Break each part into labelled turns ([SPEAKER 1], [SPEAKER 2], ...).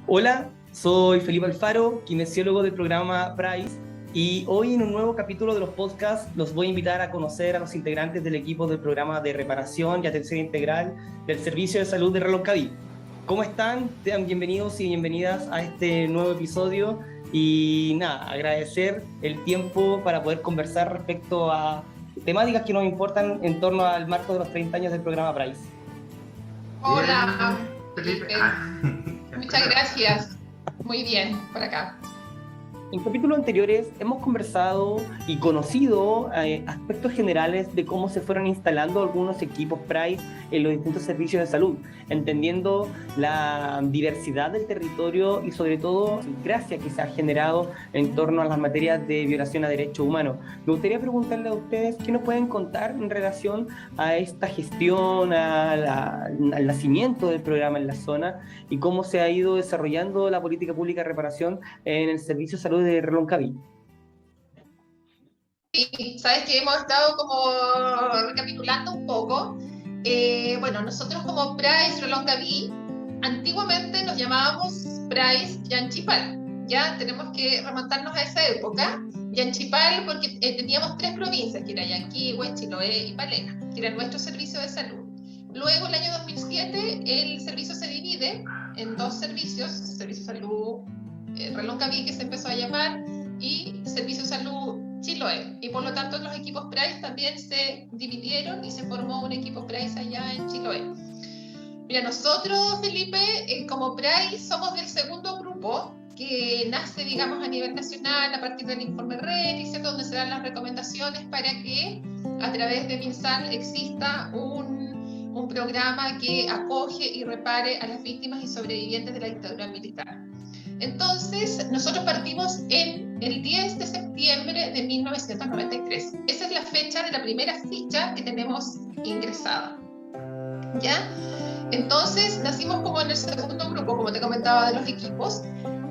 [SPEAKER 1] Hola, soy Felipe Alfaro, kinesiólogo del programa PRICE, y hoy en un nuevo capítulo de los podcasts los voy a invitar a conocer a los integrantes del equipo del programa de reparación y atención integral del Servicio de Salud de Reloncaví. ¿Cómo están? Sean bienvenidos y bienvenidas a este nuevo episodio y nada, agradecer el tiempo para poder conversar respecto a temáticas que nos importan en torno al marco de los 30 años del programa PRICE.
[SPEAKER 2] Hola,
[SPEAKER 3] Bien, Felipe.
[SPEAKER 2] Felipe. Muchas gracias. Muy bien, por acá.
[SPEAKER 1] En capítulos anteriores hemos conversado y conocido aspectos generales de cómo se fueron instalando algunos equipos PRICE en los distintos servicios de salud, entendiendo la diversidad del territorio y sobre todo la gracia que se ha generado en torno a las materias de violación a derechos humanos. Me gustaría preguntarle a ustedes qué nos pueden contar en relación a esta gestión, al nacimiento del programa en la zona y cómo se ha ido desarrollando la política pública de reparación en el Servicio de Salud de Reloncaví.
[SPEAKER 2] Sí, sabes que hemos estado como recapitulando un poco. Bueno, nosotros como Price Reloncaví, antiguamente nos llamábamos Price Yanchipal. Ya tenemos que remontarnos a esa época. Yanchipal porque teníamos tres provincias, que era Yanquihue, Chiloé y Palena, que era nuestro servicio de salud. Luego, el año 2007, el servicio se divide en dos servicios, Servicio de Salud Reloncaví, que se empezó a llamar, y Servicio de Salud Chiloé, y por lo tanto los equipos PRICE también se dividieron y se formó un equipo PRICE allá en Chiloé. Mira, nosotros, Felipe, como PRICE somos del segundo grupo que nace, digamos, a nivel nacional a partir del informe RET, donde se dan las recomendaciones para que a través de MinSal exista un programa que acoge y repare a las víctimas y sobrevivientes de la dictadura militar. Entonces, nosotros partimos en el 10 de septiembre de 1993. Esa es la fecha de la primera ficha que tenemos ingresada. ¿Ya? Entonces, nacimos como en el segundo grupo, como te comentaba, de los equipos,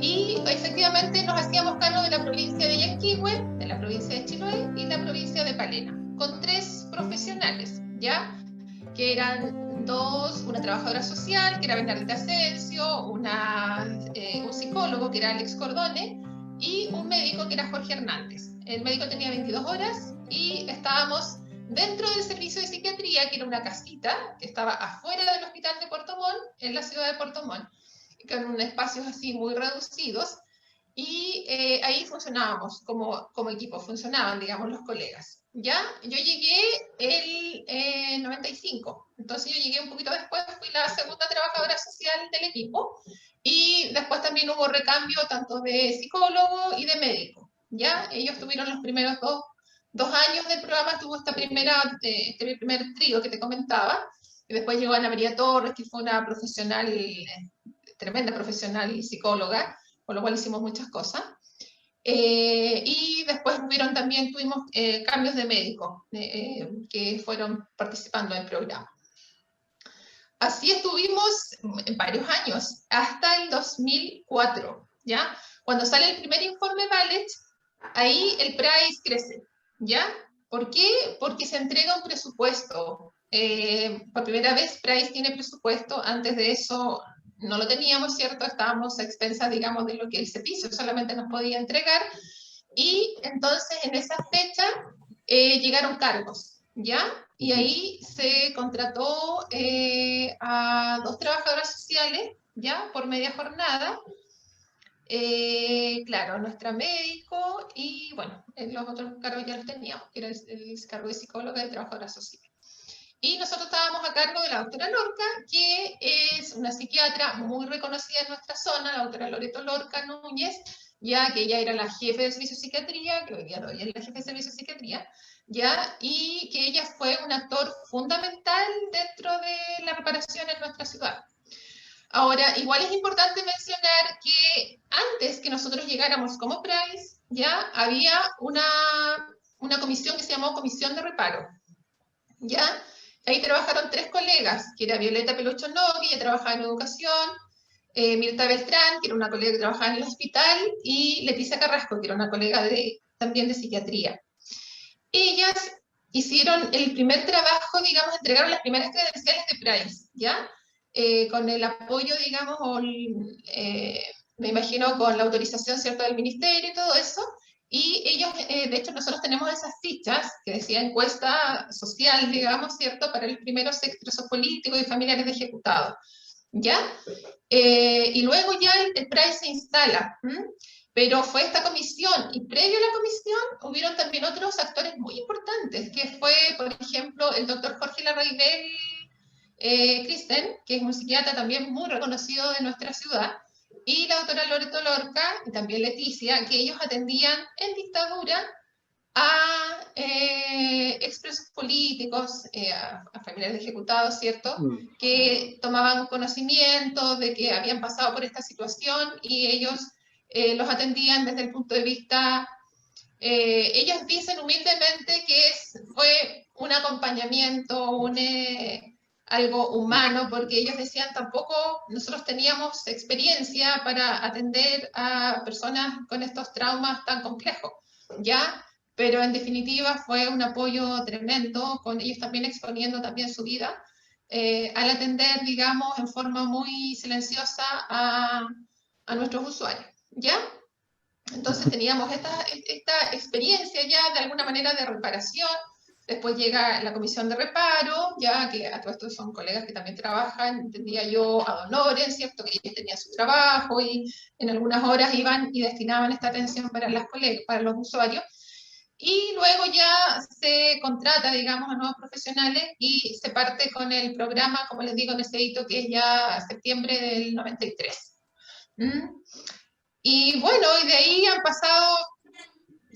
[SPEAKER 2] y efectivamente nos hacíamos cargo de la provincia de Yanquihue, de la provincia de Chiloé y la provincia de Palena, con tres profesionales, ¿ya? Que eran dos, una trabajadora social, que era Bernardita Asensio, un psicólogo, que era Alex Cordone, y un médico, que era Jorge Hernández. El médico tenía 22 horas y estábamos dentro del servicio de psiquiatría, que era una casita que estaba afuera del hospital de Puerto Montt, en la ciudad de Puerto Montt, con espacios así muy reducidos, y ahí funcionábamos como equipo, funcionaban, digamos, los colegas. ¿Ya? Yo llegué el 95, entonces yo llegué un poquito después, fui la segunda trabajadora social del equipo, y después también hubo recambio tanto de psicólogo y de médico. ¿Ya? Ellos tuvieron los primeros dos años del programa, tuvo este primer trío que te comentaba, y después llegó Ana María Torres, que fue una profesional, tremenda profesional psicóloga, con lo cual hicimos muchas cosas. Y después tuvimos cambios de médicos que fueron participando en el programa. Así estuvimos varios años, hasta el 2004, ¿ya? Cuando sale el primer informe Ballet, ahí el PRICE crece, ¿ya? ¿Por qué? Porque se entrega un presupuesto. Por primera vez PRICE tiene presupuesto, antes de eso no lo teníamos, ¿cierto? Estábamos a expensas, digamos, de lo que el servicio solamente nos podía entregar, y entonces en esa fecha llegaron cargos, ¿ya? Y ahí se contrató a dos trabajadoras sociales, ¿ya? Por media jornada. Claro, nuestra médico y, bueno, los otros cargos ya los teníamos, que era el cargo de psicóloga y trabajadora social. Y nosotros estábamos a cargo de la doctora Lorca, que es una psiquiatra muy reconocida en nuestra zona, la doctora Loreto Lorca Núñez, ya que ella era la jefe de servicio de psiquiatría, que hoy día es la jefe de servicio de psiquiatría, ya, y que ella fue un actor fundamental dentro de la reparación en nuestra ciudad. Ahora, igual es importante mencionar que antes que nosotros llegáramos como PRICE, ya había una comisión que se llamó Comisión de Reparo, ¿ya? Ahí trabajaron tres colegas, que era Violeta Pelucho Nogui, que trabajaba en educación, Mirta Beltrán, que era una colega que trabajaba en el hospital, y Leticia Carrasco, que era una colega también de psiquiatría. Ellas hicieron el primer trabajo, digamos, entregaron las primeras credenciales de PRICE, ¿ya? con el apoyo, digamos, me imagino con la autorización, ¿cierto?, del ministerio y todo eso. Y ellos, de hecho, nosotros tenemos esas fichas que decía encuesta social, digamos, ¿cierto?, para los primeros presos políticos y familiares de ejecutados, ¿ya? Y luego ya el PRAE se instala, pero fue esta comisión, y previo a la comisión hubieron también otros actores muy importantes, que fue, por ejemplo, el doctor Jorge Larraibel Kristen, que es un psiquiatra también muy reconocido de nuestra ciudad, y la doctora Loreto Lorca, y también Leticia, que ellos atendían en dictadura a expresos políticos, a familiares de ejecutados, ¿cierto?, que tomaban conocimiento de que habían pasado por esta situación y ellos los atendían desde el punto de vista, ellos dicen humildemente que fue un acompañamiento, algo humano, porque ellos decían tampoco nosotros teníamos experiencia para atender a personas con estos traumas tan complejos, ¿ya? Pero en definitiva fue un apoyo tremendo, con ellos también exponiendo también su vida, al atender, digamos, en forma muy silenciosa a nuestros usuarios, ¿ya? Entonces teníamos esta experiencia ya de alguna manera de reparación. Después llega la comisión de reparo, ya que a todos estos son colegas que también trabajan, entendía yo, ad honorem, ¿cierto? Que ellos tenían su trabajo y en algunas horas iban y destinaban esta atención para para los usuarios. Y luego ya se contrata, digamos, a nuevos profesionales y se parte con el programa, como les digo, en ese hito que es ya septiembre del 93. Y bueno, y de ahí han pasado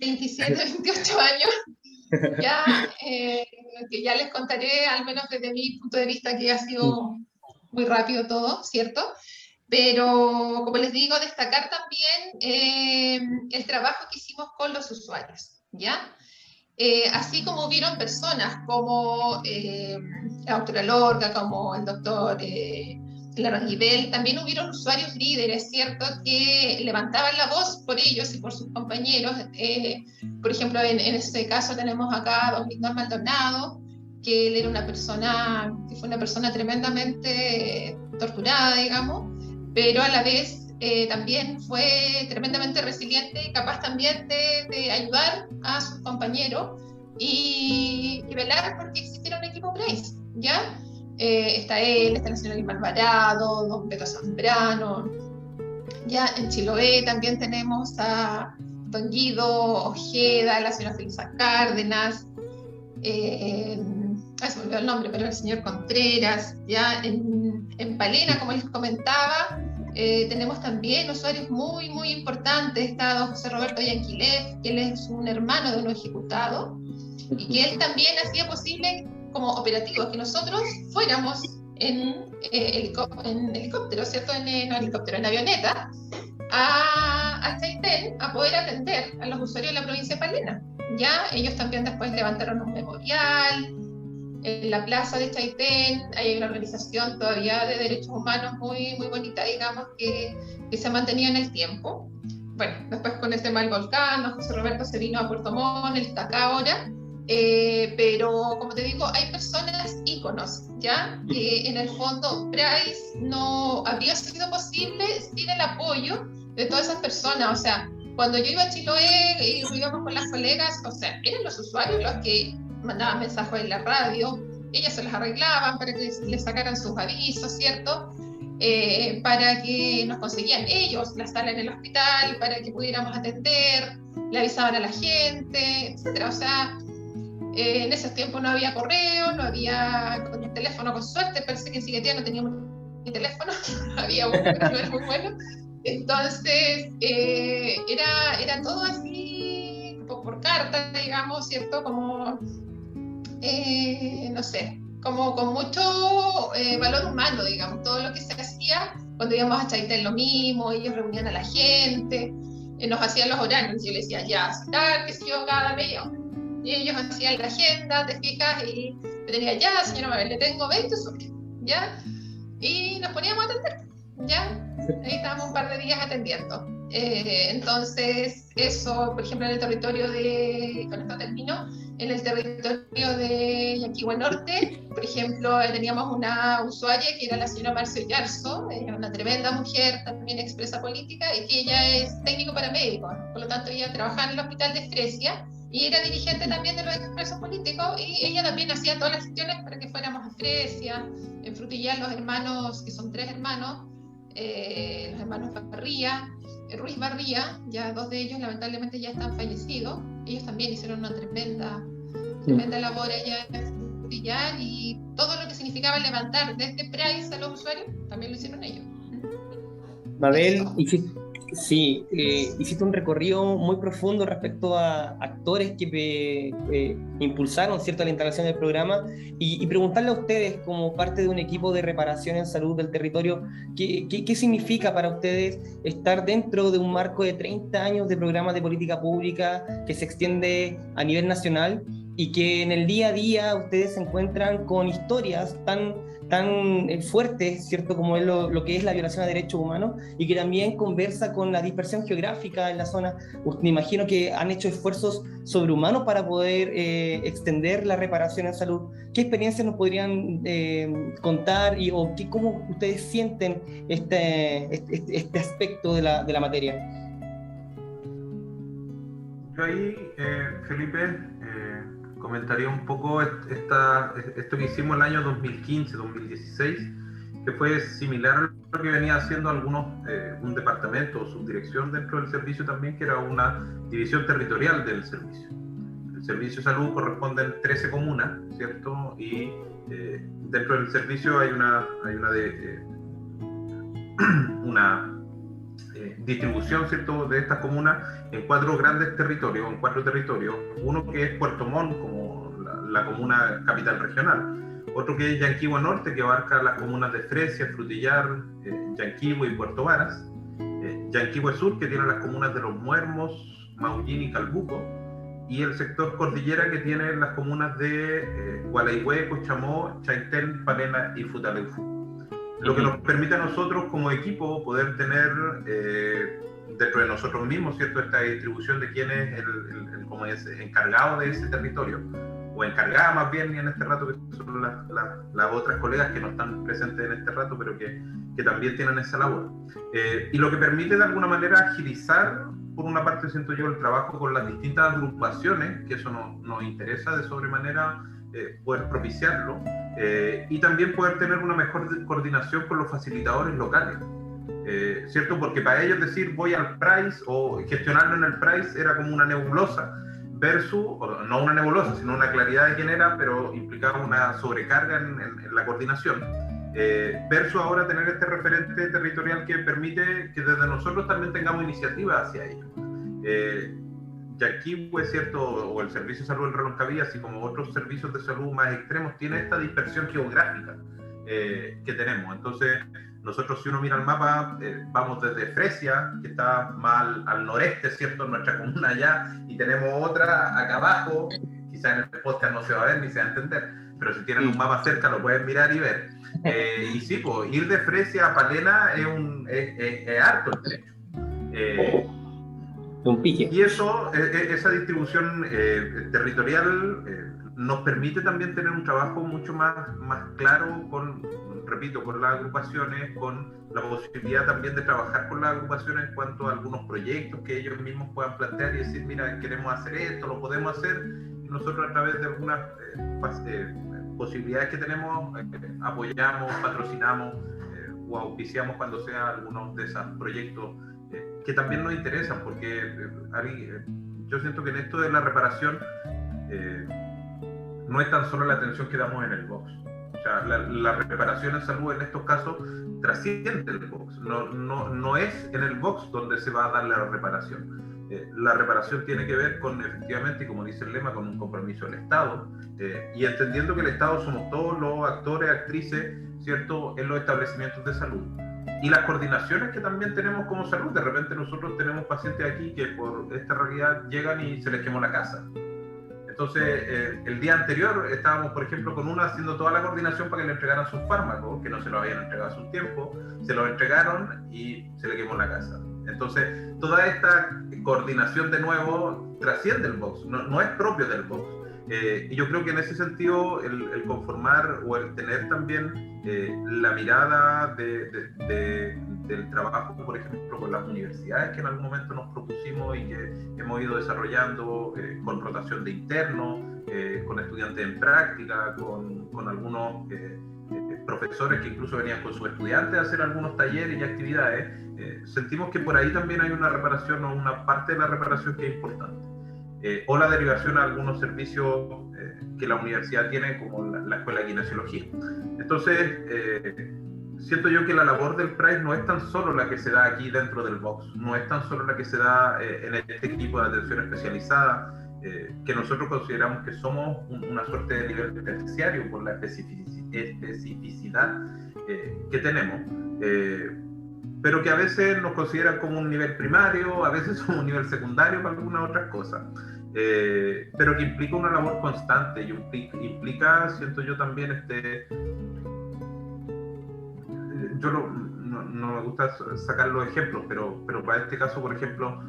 [SPEAKER 2] 27, 28 años, ya, que ya les contaré, al menos desde mi punto de vista, que ha sido muy rápido todo, ¿cierto? Pero, como les digo, destacar también el trabajo que hicimos con los usuarios, ¿ya? Así como hubieron personas como la doctora Lorca, como el doctor Larraibel, también hubieron usuarios líderes, ¿cierto?, que levantaban la voz por ellos y por sus compañeros. Por ejemplo, en ese caso tenemos acá a don Víctor Maldonado, que él era una persona, que fue una persona tremendamente torturada, digamos, pero a la vez también fue tremendamente resiliente y capaz también de ayudar a sus compañeros y velar porque existiera un equipo Brace, ¿ya? Está él, está la señora Lima Alvarado, don Beto Zambrano, ya en Chiloé también tenemos a don Guido Ojeda, la señora Felisa Cárdenas, se me olvidó el nombre, pero el señor Contreras, ya en Palena, como les comentaba, tenemos también usuarios muy, muy importantes. Está don José Roberto Yanquilev, que él es un hermano de uno ejecutado, y que él también hacía posible como operativo que nosotros fuéramos en helicóptero, ¿cierto? En avioneta, a Chaitén a poder atender a los usuarios de la provincia de Palena. Ya, ellos también después levantaron un memorial en la plaza de Chaitén. Hay una organización todavía de derechos humanos muy, muy bonita, digamos, que se ha mantenido en el tiempo. Bueno, después con el tema del volcán, José Roberto se vino a Puerto Montt, él está acá ahora. Pero como te digo, hay personas íconos, ¿ya? Que en el fondo Price no habría sido posible sin el apoyo de todas esas personas. O sea, cuando yo iba a Chiloé y íbamos con las colegas, o sea, eran los usuarios los que mandaban mensajes en la radio, ellas se las arreglaban para que les sacaran sus avisos, ¿cierto? Para que nos conseguían ellos la sala en el hospital, para que pudiéramos atender, le avisaban a la gente, etcétera. O sea, en esos tiempos no había correo, no había con el teléfono, con suerte, parece que en Siquetía no teníamos ni teléfono, había uno, pero no era muy bueno. Entonces, era todo así, por carta, digamos, ¿cierto? Como, no sé, como con mucho valor humano, digamos, todo lo que se hacía. Cuando íbamos a Chaitén lo mismo, ellos reunían a la gente, nos hacían los horarios, yo les decía, ya, tal, que si yo cada media hora. Y ellos hacían la agenda, te fijas, y yo tenía, ya, señora Mabel, le tengo 20 usuarios, ¿ya? Y nos poníamos a atender, ¿ya? Ahí estábamos un par de días atendiendo. Entonces, eso, por ejemplo, en el territorio de, con esto termino, en el territorio de Yanquihue Norte, por ejemplo, teníamos una usuaria que era la señora Marcio Yarzo, una tremenda mujer, también expresa política, y que ella es técnico paramédico, por lo tanto ella trabajaba en el hospital de Fresia, y era dirigente también de los expresos políticos, y ella también hacía todas las gestiones para que fuéramos a Fresia, en Frutillar los hermanos, que son 3 hermanos, los hermanos Barría, Ruiz Barría, ya 2 de ellos lamentablemente ya están fallecidos, ellos también hicieron una tremenda labor allá en Frutillar, y todo lo que significaba levantar desde Price a los usuarios, también lo hicieron ellos.
[SPEAKER 1] Mabel, hiciste un recorrido muy profundo respecto a actores que impulsaron, ¿cierto?, la instalación del programa, y preguntarle a ustedes, como parte de un equipo de reparación en salud del territorio, ¿qué significa para ustedes estar dentro de un marco de 30 años de programas de política pública que se extiende a nivel nacional, y que en el día a día ustedes se encuentran con historias tan fuertes, ¿cierto?, como es lo que es la violación a derechos humanos, y que también conversa con la dispersión geográfica en la zona? Me imagino que han hecho esfuerzos sobrehumanos para poder extender la reparación en salud. ¿Qué experiencias nos podrían contar, cómo ustedes sienten este aspecto de la materia?
[SPEAKER 3] Yo ahí, Felipe, comentaría un poco esto que hicimos el año 2015-2016, que fue similar a lo que venía haciendo un departamento o subdirección dentro del servicio también, que era una división territorial del servicio. El servicio de salud corresponde a 13 comunas, ¿cierto? Y dentro del servicio hay una distribución, ¿cierto?, de estas comunas en 4 territorios, uno que es Puerto Montt, como la comuna capital regional, otro que es Yanquihue Norte, que abarca las comunas de Fresia, Frutillar, Yanquihue y Puerto Varas, Yanquihue Sur, que tiene las comunas de Los Muermos, Maullín y Calbuco, y el sector cordillera, que tiene las comunas de Gualeguay, Cochamó, Chaitén, Palena y Futaleufú. Lo que nos permite a nosotros como equipo poder tener dentro de nosotros mismos, ¿cierto?, esta distribución de quién es como es encargado de ese territorio, o encargada más bien en este rato, que son las otras colegas que no están presentes en este rato, pero que también tienen esa labor. Y lo que permite de alguna manera agilizar, por una parte siento yo, el trabajo con las distintas agrupaciones, que eso nos interesa de sobremanera poder propiciarlo, y también poder tener una mejor coordinación con los facilitadores locales, ¿cierto? Porque para ellos decir voy al Price o gestionarlo en el Price era como una nebulosa, versus, no una nebulosa, sino una claridad de quién era, pero implicaba una sobrecarga en la coordinación, versus ahora tener este referente territorial que permite que desde nosotros también tengamos iniciativa hacia ello. Yanquihue, ¿cierto?, o el servicio de salud del Reloncaví, así como otros servicios de salud más extremos, tiene esta dispersión geográfica que tenemos. Entonces, nosotros, si uno mira el mapa, vamos desde Fresia, que está más al noreste, ¿cierto?, nuestra comuna allá, y tenemos otra acá abajo. Quizás en el podcast no se va a ver ni se va a entender, pero si tienen un mapa cerca lo pueden mirar y ver. Y sí, pues, ir de Fresia a Palena es harto el trecho.
[SPEAKER 1] Un pique.
[SPEAKER 3] Y eso, esa distribución territorial nos permite también tener un trabajo mucho más claro con las agrupaciones, con la posibilidad también de trabajar con las agrupaciones en cuanto a algunos proyectos que ellos mismos puedan plantear y decir, mira, queremos hacer esto, lo podemos hacer, y nosotros a través de algunas posibilidades que tenemos, apoyamos, patrocinamos o auspiciamos cuando sea algunos de esos proyectos que también nos interesan, porque yo siento que en esto de la reparación no es tan solo la atención que damos en el box. O sea, la reparación en salud en estos casos trasciende el box. No es en el box donde se va a dar la reparación. La reparación tiene que ver con, efectivamente, y como dice el lema, con un compromiso del Estado, y entendiendo que el Estado somos todos los actores, actrices, ¿cierto?, en los establecimientos de salud. Y las coordinaciones que también tenemos como salud. De repente nosotros tenemos pacientes aquí que por esta realidad llegan y se les quemó la casa. Entonces, el día anterior estábamos, por ejemplo, con una haciendo toda la coordinación para que le entregaran sus fármacos, que no se lo habían entregado hace un tiempo, se los entregaron y se le quemó la casa. Entonces, toda esta coordinación de nuevo trasciende el box, no es propio del box. Y yo creo que en ese sentido el conformar o el tener también la mirada del trabajo, por ejemplo, con las universidades que en algún momento nos propusimos y que hemos ido desarrollando con rotación de internos, con estudiantes en práctica, con algunos profesores que incluso venían con sus estudiantes a hacer algunos talleres y actividades, sentimos que por ahí también hay una reparación o una parte de la reparación que es importante. O la derivación a algunos servicios que la universidad tiene, como la Escuela de Kinesiología. Entonces, siento yo que la labor del PRAIS no es tan solo la que se da aquí dentro del box, no es tan solo la que se da en este equipo de atención especializada, que nosotros consideramos que somos una suerte de nivel terciario por la especificidad que tenemos, pero que a veces nos consideran como un nivel primario, a veces somos un nivel secundario para algunas otras cosas, pero que implica una labor constante y implica, siento yo también, no me gusta sacar los ejemplos, pero para este caso, por ejemplo,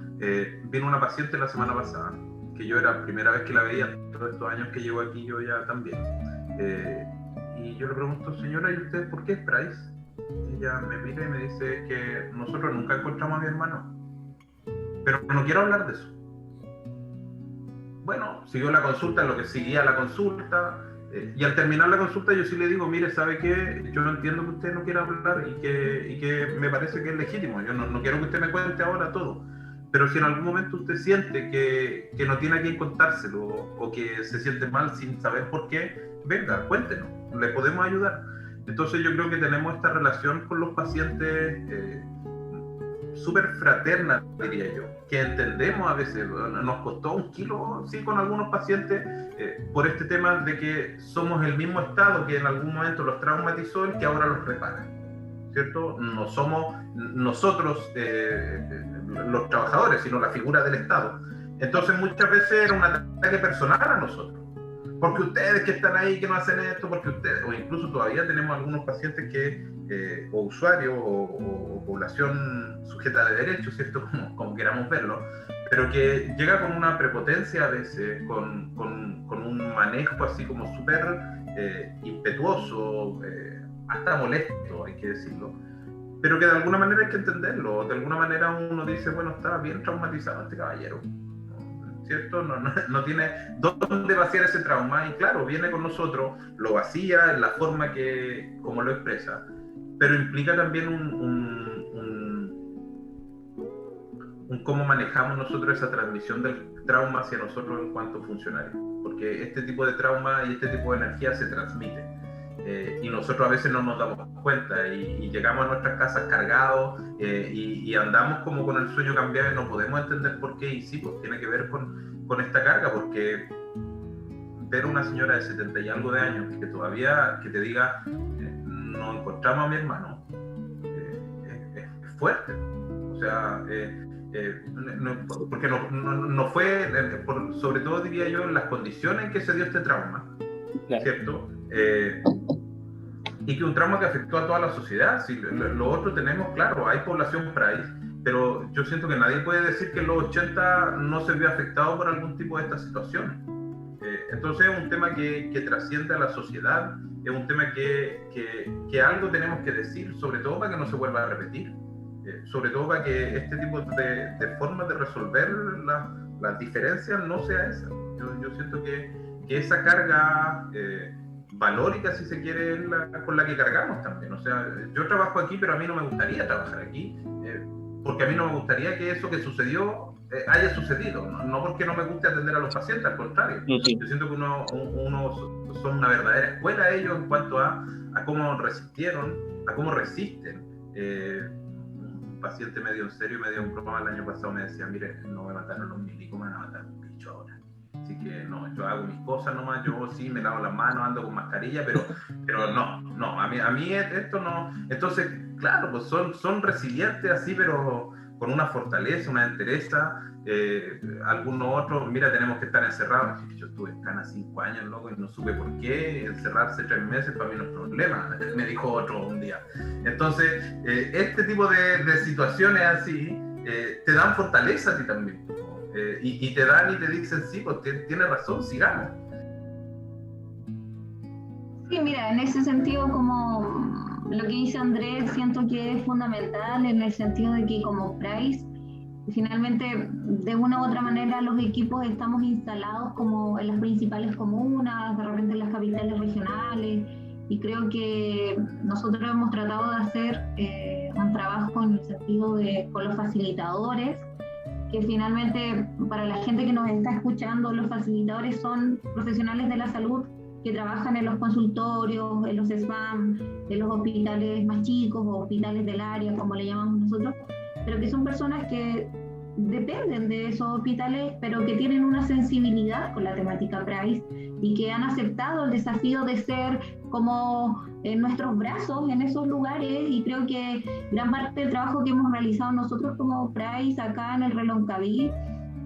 [SPEAKER 3] vino una paciente la semana pasada, que yo era la primera vez que la veía, todos estos años que llevo aquí yo ya también, y yo le pregunto, señora, ¿y usted por qué es PRAIS? Ella me mira y me dice que nosotros nunca encontramos a mi hermano, pero no quiero hablar de eso. Bueno, siguió la consulta, lo que seguía la consulta, y al terminar la consulta yo sí le digo, mire, ¿sabe qué? Yo entiendo que usted no quiera hablar y que me parece que es legítimo, yo no quiero que usted me cuente ahora todo, pero si en algún momento usted siente que no tiene a quién contárselo o que se siente mal sin saber por qué, venga, cuéntenos, le podemos ayudar. Entonces yo creo que tenemos esta relación con los pacientes súper fraterna, diría yo, que entendemos a veces, nos costó un kilo, sí, con algunos pacientes, por este tema de que somos el mismo Estado que en algún momento los traumatizó, el que ahora los repara, ¿cierto? No somos nosotros los trabajadores, sino la figura del Estado. Entonces muchas veces era un ataque personal a nosotros. Porque ustedes que están ahí, que no hacen esto, porque ustedes, o incluso todavía tenemos algunos pacientes que, o usuarios, o población sujeta de derechos, ¿cierto? Como queramos verlo, pero que llega con una prepotencia a veces, con un manejo así como súper impetuoso, hasta molesto, hay que decirlo, pero que de alguna manera hay que entenderlo, de alguna manera uno dice, bueno, está bien traumatizado este caballero, ¿cierto? No tiene dónde vaciar ese trauma y claro, viene con nosotros, lo vacía en la forma como lo expresa, pero implica también un cómo manejamos nosotros esa transmisión del trauma hacia nosotros en cuanto funcionarios, porque este tipo de trauma y este tipo de energía se transmite y nosotros a veces no nos damos cuenta y llegamos a nuestras casas cargados y andamos como con el sueño cambiado y no podemos entender por qué, y sí, pues tiene que ver con esta carga, porque ver a una señora de 70 y algo de años que todavía que te diga no encontramos a mi hermano es fuerte, o sea, porque no fue, sobre todo diría yo, en las condiciones en que se dio este trauma, claro. ¿Cierto? Y que un trauma que afectó a toda la sociedad. Si lo otro tenemos, claro, hay población PRAIS, pero yo siento que nadie puede decir que en los 80 no se vio afectado por algún tipo de esta situación. Entonces es un tema que trasciende a la sociedad, es un tema que algo tenemos que decir, sobre todo para que no se vuelva a repetir, sobre todo para que este tipo de formas de resolver las diferencias no sea esa. Yo siento que esa carga valórica, si se quiere, con la que cargamos también. O sea, yo trabajo aquí, pero a mí no me gustaría trabajar aquí, porque a mí no me gustaría que eso que sucedió haya sucedido, no porque no me guste atender a los pacientes, al contrario. Yo siento que uno son una verdadera escuela ellos en cuanto a cómo resistieron, a cómo resisten. Un paciente medio en serio, medio en broma el año pasado me decía, mire, no me mataron los milicos, me van a matar un bicho ahora. Así que no, yo hago mis cosas nomás, yo sí me lavo las manos, ando con mascarilla, pero no, a mí esto no. Entonces, claro, pues son resilientes así, pero con una fortaleza, una entereza. Algunos otros, mira, tenemos que estar encerrados. Yo estuve en Cana 5 años, loco, y no supe por qué. Encerrarse 3 meses para mí no es problema, me dijo otro un día. Entonces, este tipo de situaciones así te dan fortaleza a ti también. Y te dan y te dicen, sí, pues tienes razón, sigamos.
[SPEAKER 4] Sí, mira, en ese sentido, como lo que dice Andrés, siento que es fundamental en el sentido de que como Price, finalmente, de una u otra manera, los equipos estamos instalados como en las principales comunas, de repente en las capitales regionales, y creo que nosotros hemos tratado de hacer un trabajo en el sentido de con los facilitadores, que finalmente para la gente que nos está escuchando, los facilitadores son profesionales de la salud que trabajan en los consultorios, en los SBAM, en los hospitales más chicos o hospitales del área, como le llamamos nosotros, pero que son personas que dependen de esos hospitales, pero que tienen una sensibilidad con la temática Price y que han aceptado el desafío de ser como nuestros brazos en esos lugares, y creo que gran parte del trabajo que hemos realizado nosotros como Price acá en el Reloncaví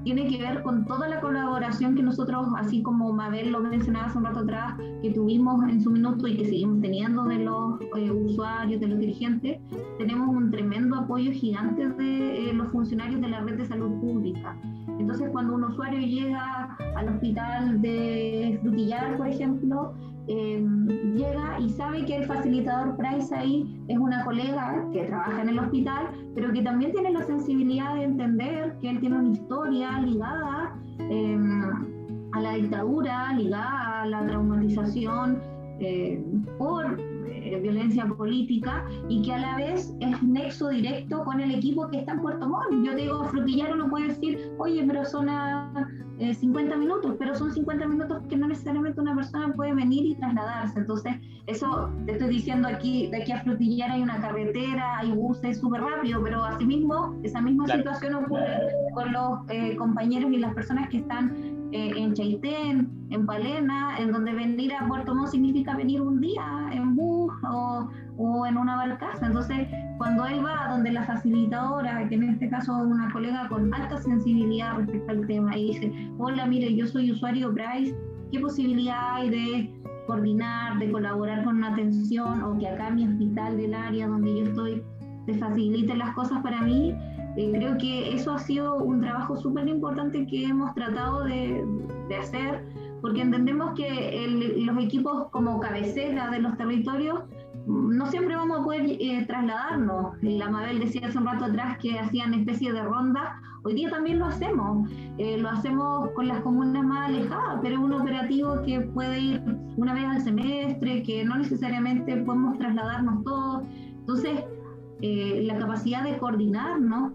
[SPEAKER 4] tiene que ver con toda la colaboración que nosotros, así como Mabel lo mencionaba hace un rato atrás, que tuvimos en su minuto y que seguimos teniendo de los usuarios, de los dirigentes. Tenemos un tremendo apoyo gigante de los funcionarios de la red de salud pública. Entonces, cuando un usuario llega al hospital de Frutillar, por ejemplo, llega y sabe que el facilitador Price ahí es una colega que trabaja en el hospital, pero que también tiene la sensibilidad de entender que él tiene una historia ligada a la dictadura, ligada a la traumatización por violencia política, y que a la vez es nexo directo con el equipo que está en Puerto Montt. Yo digo, Frutillar uno puede decir, oye, pero son 50 minutos, pero son 50 minutos que no necesariamente una persona puede venir y trasladarse. Entonces, eso te estoy diciendo aquí, de aquí a Frutillar hay una carretera, hay buses súper rápido, pero asimismo, esa misma situación ocurre con los compañeros y las personas que están en Chaitén, en Palena, en donde venir a Puerto Montt significa venir un día en bus o en una barcaza. Entonces, cuando él va donde la facilitadora, que en este caso es una colega con alta sensibilidad respecto al tema, y dice, hola, mire, yo soy usuario Price, ¿qué posibilidad hay de coordinar, de colaborar con una atención, o que acá mi hospital del área donde yo estoy se faciliten las cosas para mí? Creo que eso ha sido un trabajo súper importante que hemos tratado de hacer, porque entendemos que los equipos como cabecera de los territorios no siempre vamos a poder trasladarnos. La Mabel decía hace un rato atrás que hacían especie de ronda. Hoy día también lo hacemos con las comunas más alejadas, pero es un operativo que puede ir una vez al semestre, que no necesariamente podemos trasladarnos todos. Entonces, la capacidad de coordinarnos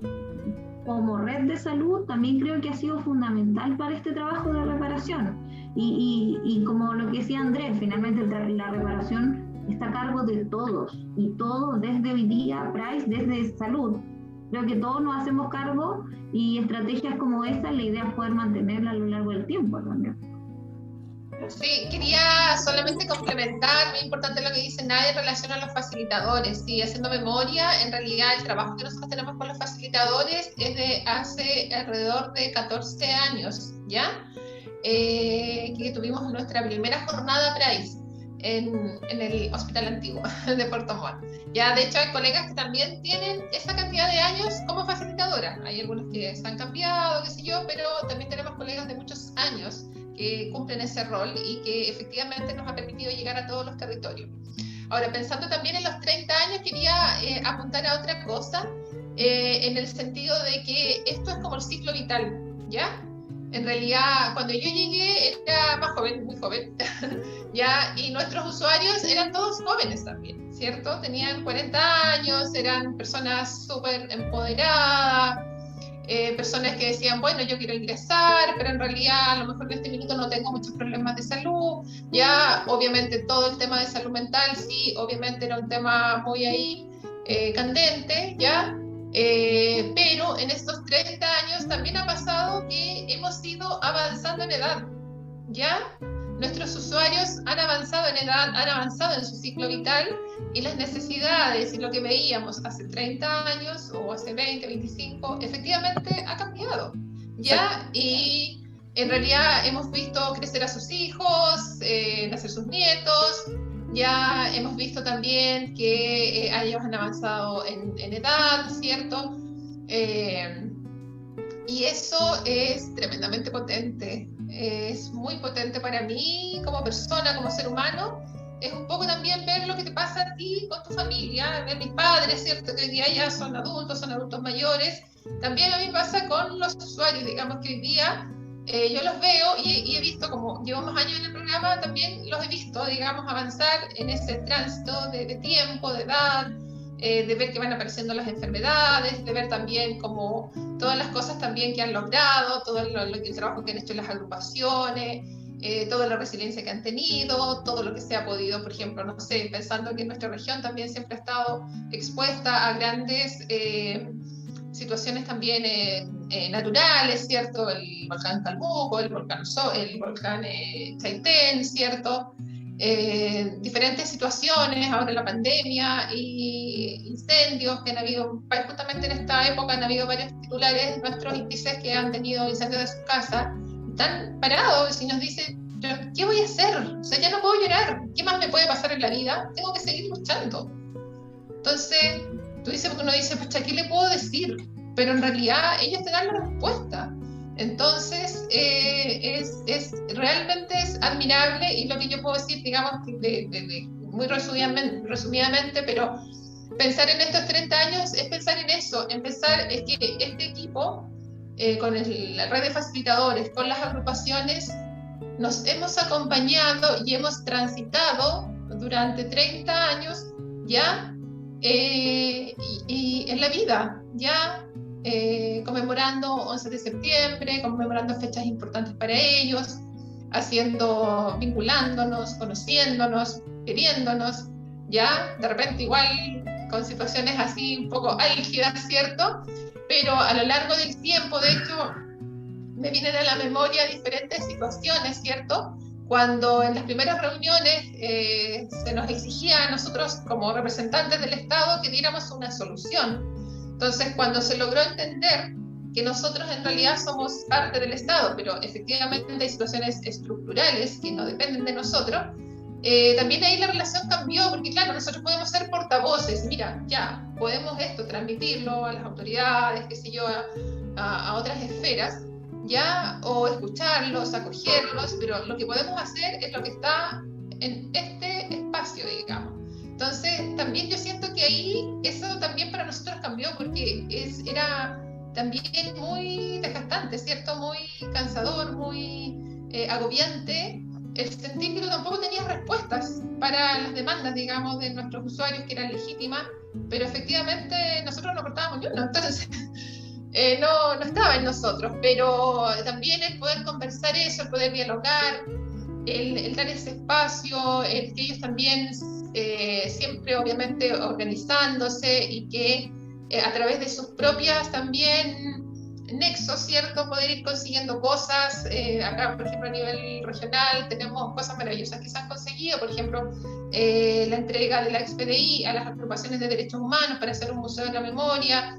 [SPEAKER 4] como red de salud también creo que ha sido fundamental para este trabajo de reparación. Y como lo que decía Andrés, finalmente la reparación está a cargo de todos, y todos desde hoy día, Price, desde salud. Creo que todos nos hacemos cargo, y estrategias como esta, la idea es poder mantenerla a lo largo del tiempo también.
[SPEAKER 2] Sí, quería solamente complementar, muy importante lo que dice Nadia en relación a los facilitadores. Sí, haciendo memoria, en realidad el trabajo que nosotros tenemos con los facilitadores es de hace alrededor de 14 años, ¿ya? Que tuvimos nuestra primera jornada Price en el Hospital Antiguo de Puerto Montt. Ya, de hecho, hay colegas que también tienen esa cantidad de años como facilitadora. Hay algunos que se han cambiado, qué sé yo, pero también tenemos colegas de muchos años que cumplen ese rol y que efectivamente nos ha permitido llegar a todos los territorios. Ahora, pensando también en los 30 años, quería apuntar a otra cosa, en el sentido de que esto es como el ciclo vital, ¿ya? En realidad, cuando yo llegué era más joven, muy joven, ¿ya? Y nuestros usuarios eran todos jóvenes también, ¿cierto? Tenían 40 años, eran personas súper empoderadas, personas que decían, bueno, yo quiero ingresar, pero en realidad a lo mejor en este minuto no tengo muchos problemas de salud. Ya, obviamente todo el tema de salud mental, sí, obviamente era un tema muy ahí candente, ¿ya? Pero en estos 30 años también ha pasado que hemos ido avanzando en edad, ¿ya? Nuestros usuarios han avanzado en edad, han avanzado en su ciclo vital, y las necesidades y lo que veíamos hace 30 años o hace 20, 25, efectivamente ha cambiado, ¿ya? Y en realidad hemos visto crecer a sus hijos, nacer sus nietos, ya hemos visto también que ellos han avanzado en edad, ¿cierto? Y eso es tremendamente potente, es muy potente para mí como persona, como ser humano. Es un poco también ver lo que te pasa a ti con tu familia, ver mis padres, ¿cierto? Que hoy día ya son adultos mayores. También a mí me pasa con los usuarios, digamos que hoy día yo los veo y he visto, como llevo más años en el programa, también los he visto, digamos, avanzar en ese tránsito de tiempo, de edad, de ver que van apareciendo las enfermedades, de ver también como todas las cosas también que han logrado, todo el trabajo que han hecho las agrupaciones, toda la resiliencia que han tenido, todo lo que se ha podido, por ejemplo, no sé, pensando que nuestra región también siempre ha estado expuesta a grandes situaciones también naturales, ¿cierto? El volcán Calbuco, el volcán Chaitén, ¿cierto? Diferentes situaciones, ahora la pandemia y incendios que han habido, justamente en esta época han habido varios titulares, nuestros índices que han tenido incendios de sus casas, están parados y nos dicen, ¿qué voy a hacer? O sea, ya no puedo llorar, ¿qué más me puede pasar en la vida? Tengo que seguir luchando. Entonces, tú dices, porque uno dice, pues, ¿qué le puedo decir? Pero en realidad ellos te dan la respuesta. Entonces, realmente es admirable, y lo que yo puedo decir, digamos, muy resumidamente, pero pensar en estos 30 años es pensar en eso, es que este equipo, con la red de facilitadores, con las agrupaciones, nos hemos acompañado y hemos transitado durante 30 años ya y en la vida, ya conmemorando 11 de septiembre, conmemorando fechas importantes para ellos, vinculándonos, conociéndonos, queriéndonos, ya de repente igual con situaciones así un poco álgidas, ¿cierto? Pero a lo largo del tiempo, de hecho, me vienen a la memoria diferentes situaciones, ¿cierto? Cuando en las primeras reuniones se nos exigía a nosotros como representantes del Estado que diéramos una solución. Entonces, cuando se logró entender que nosotros en realidad somos parte del Estado, pero efectivamente hay situaciones estructurales que no dependen de nosotros, también ahí la relación cambió, porque claro, nosotros podemos ser portavoces, mira, ya, podemos transmitirlo a las autoridades, qué sé yo, a otras esferas, ya, o escucharlos, acogerlos, pero lo que podemos hacer es lo que está en este espacio, digamos. Entonces, también yo siento que ahí eso también para nosotros cambió, porque era también muy desgastante, ¿cierto? Muy cansador, muy agobiante, el sentir que tú tampoco tenías respuestas para las demandas, digamos, de nuestros usuarios, que eran legítimas, pero efectivamente nosotros no cortábamos ni uno, entonces no estaba en nosotros, pero también el poder conversar eso, el poder dialogar, el dar ese espacio, el que ellos también siempre obviamente organizándose y que a través de sus propias también nexos, ¿cierto? Poder ir consiguiendo cosas. Acá, por ejemplo, a nivel regional tenemos cosas maravillosas que se han conseguido, por ejemplo, la entrega de la XPDI a las agrupaciones de derechos humanos para hacer un museo de la memoria.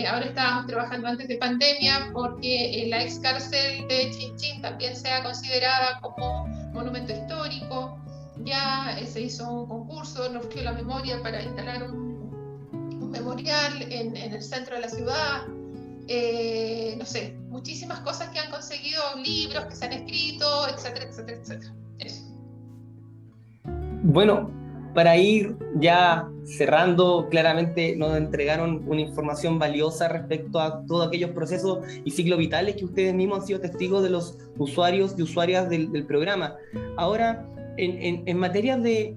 [SPEAKER 2] Ahora estábamos trabajando antes de pandemia porque la ex cárcel de Chinchín también sea considerada como monumento histórico. Ya se hizo un concurso, nos surgió la memoria para instalar un memorial en el centro de la ciudad. No sé, muchísimas cosas que han conseguido, libros que se han escrito, etcétera, etcétera, etcétera. Eso.
[SPEAKER 1] Bueno, para ir ya cerrando, claramente nos entregaron una información valiosa respecto a todos aquellos procesos y ciclos vitales que ustedes mismos han sido testigos de los usuarios y usuarias del programa. Ahora, en materia de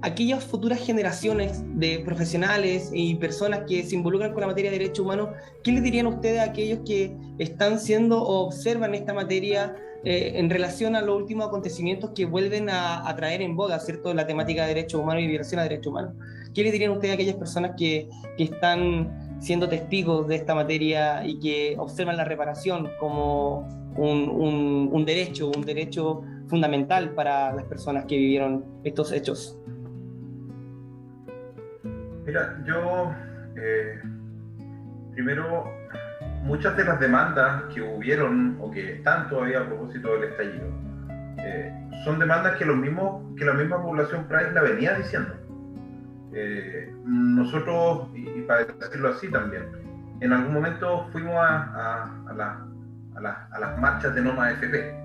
[SPEAKER 1] aquellas futuras generaciones de profesionales y personas que se involucran con la materia de derechos humanos, ¿qué les dirían ustedes a aquellos que están siendo o observan esta materia en relación a los últimos acontecimientos que vuelven a traer en boga, ¿cierto?, la temática de derechos humanos y violación a derechos humanos? ¿Qué les dirían ustedes a aquellas personas que están siendo testigos de esta materia y que observan la reparación como un derecho fundamental para las personas que vivieron estos hechos?
[SPEAKER 3] Mira, yo primero, muchas de las demandas que hubieron o que están todavía a propósito del estallido son demandas que la misma población Price la venía diciendo. Nosotros, y para decirlo así también, en algún momento fuimos a las marchas de Noma FP.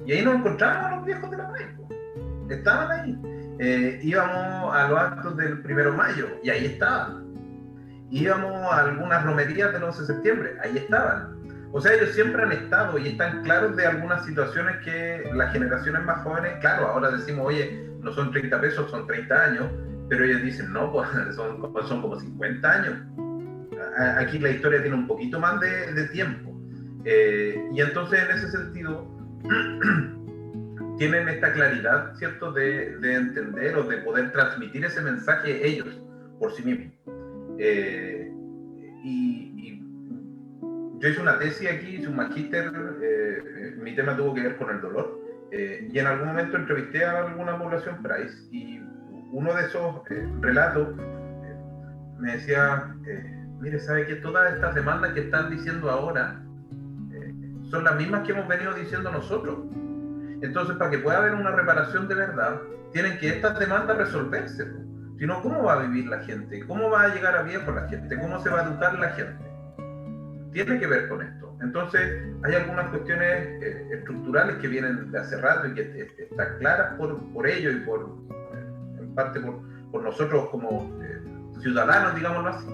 [SPEAKER 3] Y ahí nos encontramos a los viejos de la Maipo. Estaban ahí. Íbamos a los actos del 1 de mayo y ahí estaban. Íbamos a algunas romerías del 11 de septiembre, ahí estaban. O sea, ellos siempre han estado y están claros de algunas situaciones que las generaciones más jóvenes, claro, ahora decimos, oye, no son 30 pesos, son 30 años, pero ellos dicen, no, pues son como 50 años. Aquí la historia tiene un poquito más de tiempo. Y entonces, en ese sentido, tienen esta claridad, ¿cierto?, de entender o de poder transmitir ese mensaje ellos, por sí mismos. Y yo hice una tesis aquí, hice un magíster, mi tema tuvo que ver con el dolor, y en algún momento entrevisté a alguna población Price, y uno de esos relatos me decía, mire, ¿sabe que todas estas demandas que están diciendo ahora son las mismas que hemos venido diciendo nosotros? Entonces, para que pueda haber una reparación de verdad, tienen que estas demandas resolverse, ¿no? Si no, ¿cómo va a vivir la gente? ¿Cómo va a llegar a viejo la gente? ¿Cómo se va a educar la gente? Tiene que ver con esto. Entonces, hay algunas cuestiones estructurales que vienen de hace rato y que están claras por ellos y en parte por nosotros como ciudadanos, digámoslo así.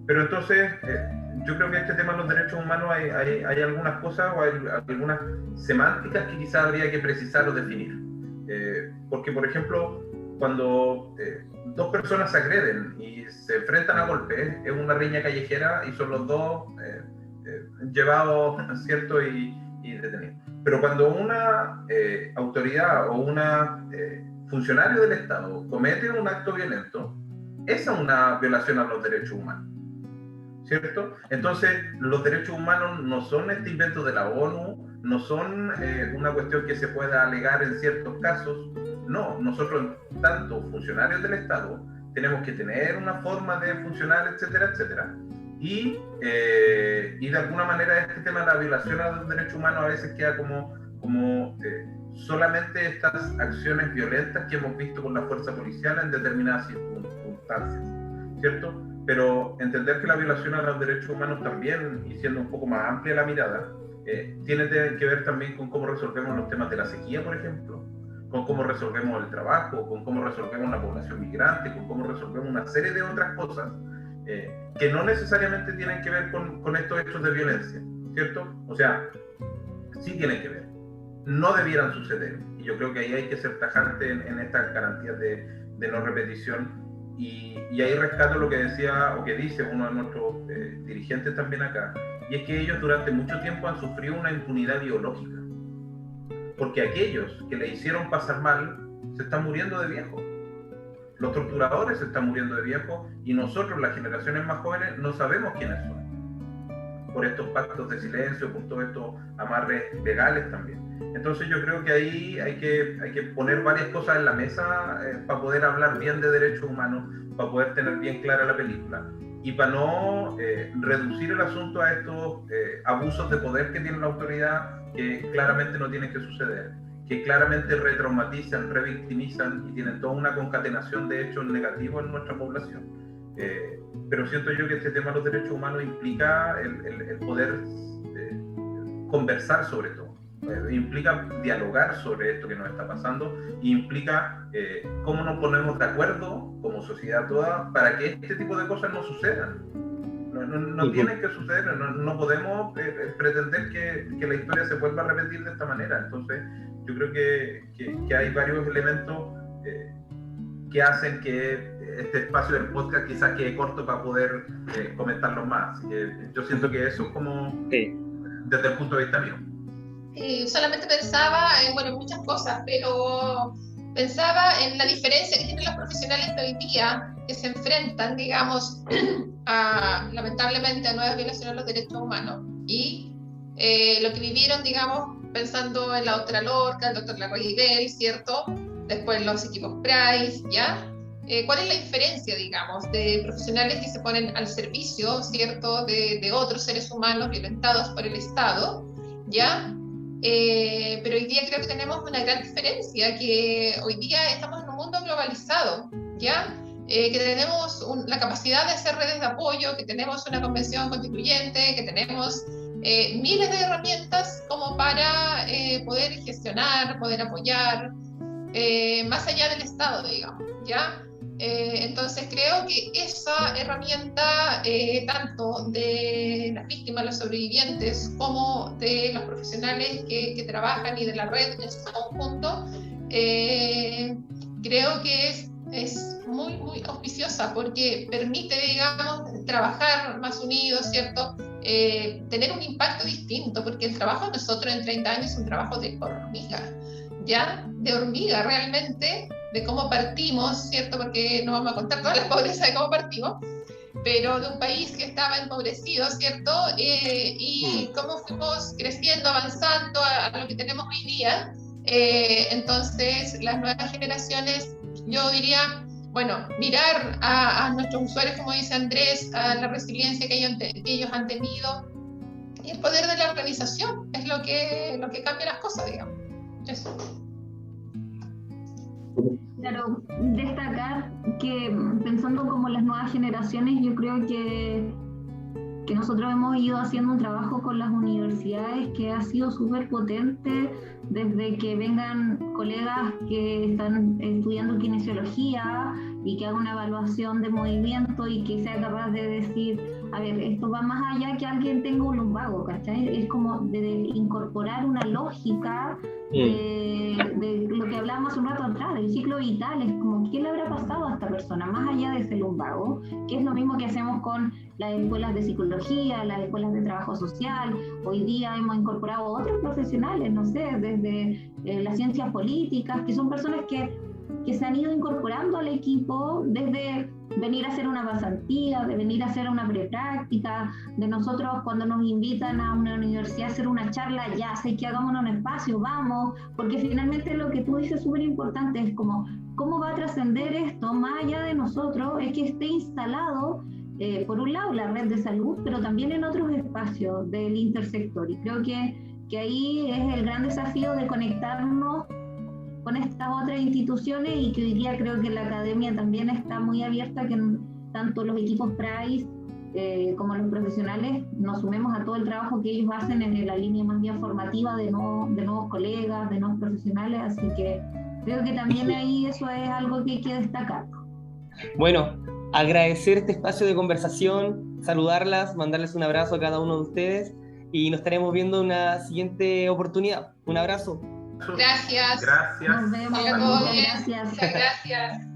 [SPEAKER 3] Pero entonces, yo creo que este tema de los derechos humanos hay algunas cosas o hay algunas semánticas que quizás habría que precisar o definir. Porque, por ejemplo, cuando dos personas se agreden y se enfrentan a golpes, es una riña callejera y son los dos llevados, ¿cierto?, y detenidos. Pero cuando una autoridad o una funcionario del Estado comete un acto violento, esa es una violación a los derechos humanos, ¿cierto? Entonces, los derechos humanos no son este invento de la ONU, no son una cuestión que se pueda alegar en ciertos casos. No, nosotros, tanto funcionarios del Estado, tenemos que tener una forma de funcionar, etcétera, etcétera. Y de alguna manera este tema de la violación a los derechos humanos a veces queda como solamente estas acciones violentas que hemos visto con la fuerza policial en determinadas circunstancias, ¿cierto? Pero entender que la violación a los derechos humanos también, y siendo un poco más amplia la mirada, tiene que ver también con cómo resolvemos los temas de la sequía, por ejemplo, con cómo resolvemos el trabajo, con cómo resolvemos la población migrante, con cómo resolvemos una serie de otras cosas que no necesariamente tienen que ver con estos hechos de violencia, ¿cierto? O sea, sí tienen que ver, no debieran suceder, y yo creo que ahí hay que ser tajante en estas garantías de no repetición, y ahí rescato lo que decía, o que dice uno de nuestros dirigentes también acá, y es que ellos durante mucho tiempo han sufrido una impunidad biológica, porque aquellos que le hicieron pasar mal se están muriendo de viejo. Los torturadores se están muriendo de viejo y nosotros, las generaciones más jóvenes, no sabemos quiénes son. Por estos pactos de silencio, por todos estos amarres legales también. Entonces yo creo que ahí hay que poner varias cosas en la mesa para poder hablar bien de derechos humanos, para poder tener bien clara la película. Y para no reducir el asunto a estos abusos de poder que tiene la autoridad, que claramente no tienen que suceder, que claramente retraumatizan, revictimizan y tienen toda una concatenación de hechos negativos en nuestra población. Pero siento yo que este tema de los derechos humanos implica el poder conversar sobre todo, implica dialogar sobre esto que nos está pasando, e implica cómo nos ponemos de acuerdo como sociedad toda para que este tipo de cosas no sucedan. No tienen que suceder, no podemos pretender que la historia se vuelva a repetir de esta manera. Entonces yo creo que hay varios elementos que hacen que este espacio del podcast quizás quede corto para poder comentarlo más. Yo siento que eso es como desde el punto de vista mío.
[SPEAKER 2] Solamente pensaba en muchas cosas, pero pensaba en la diferencia que tienen los profesionales de hoy día, que se enfrentan, digamos, lamentablemente a nuevas violaciones de los derechos humanos, y lo que vivieron, digamos, pensando en la doctora Lorca, el doctor Larraguibel, ¿cierto? Después los equipos Price, ¿ya? ¿Cuál es la diferencia, digamos, de profesionales que se ponen al servicio, ¿cierto?, de otros seres humanos violentados por el Estado, ¿ya? Pero hoy día creo que tenemos una gran diferencia, que hoy día estamos en un mundo globalizado, ¿ya? que tenemos la capacidad de hacer redes de apoyo, que tenemos una convención constituyente, que tenemos miles de herramientas como para poder gestionar, poder apoyar, más allá del Estado, digamos, ¿ya? Entonces creo que esa herramienta, tanto de las víctimas, los sobrevivientes, como de los profesionales que trabajan y de la red en su conjunto, creo que es muy, muy auspiciosa porque permite, digamos, trabajar más unidos, ¿cierto? Tener un impacto distinto, porque el trabajo de nosotros en 30 años es un trabajo de hormiga, ¿ya? De hormiga realmente, de cómo partimos, ¿cierto? Porque no vamos a contar toda la pobreza de cómo partimos, pero de un país que estaba empobrecido, ¿cierto? Y cómo fuimos creciendo, avanzando a lo que tenemos hoy día. Entonces, las nuevas generaciones, yo diría, bueno, mirar a nuestros usuarios, como dice Andrés, a la resiliencia que ellos han tenido, y el poder de la organización es lo que cambia las cosas, digamos. Eso.
[SPEAKER 4] Claro, destacar que pensando como las nuevas generaciones, yo creo que nosotros hemos ido haciendo un trabajo con las universidades que ha sido súper potente, desde que vengan colegas que están estudiando kinesiología y que hagan una evaluación de movimiento y que sea capaz de decir, a ver, esto va más allá que alguien tenga un lumbago, ¿cachai? Es como de incorporar una lógica de lo que hablábamos hace un rato atrás, del ciclo vital. Es como, ¿qué le habrá pasado a esta persona más allá de ese lumbago? Que es lo mismo que hacemos con las escuelas de psicología, las escuelas de trabajo social. Hoy día hemos incorporado otros profesionales, no sé, desde las ciencias políticas, que son personas que se han ido incorporando al equipo desde venir a hacer una pasantía, de venir a hacer una prepráctica, de nosotros cuando nos invitan a una universidad a hacer una charla, ya sé que hagámonos un espacio, vamos, porque finalmente lo que tú dices es súper importante, es como, ¿cómo va a trascender esto más allá de nosotros? Es que esté instalado, por un lado, la red de salud, pero también en otros espacios del intersector, y creo que ahí es el gran desafío de conectarnos con estas otras instituciones, y que hoy día creo que la academia también está muy abierta, que tanto los equipos PRAIS como los profesionales nos sumemos a todo el trabajo que ellos hacen en la línea más bien formativa de nuevos colegas, de nuevos profesionales, así que creo que también ahí eso es algo que hay que destacar.
[SPEAKER 1] Bueno, agradecer este espacio de conversación, saludarlas, mandarles un abrazo a cada uno de ustedes y nos estaremos viendo en una siguiente oportunidad. Un abrazo.
[SPEAKER 2] Gracias.
[SPEAKER 3] Gracias.
[SPEAKER 4] Nos vemos.
[SPEAKER 2] Todo bien.
[SPEAKER 4] Gracias.
[SPEAKER 2] Muchas gracias.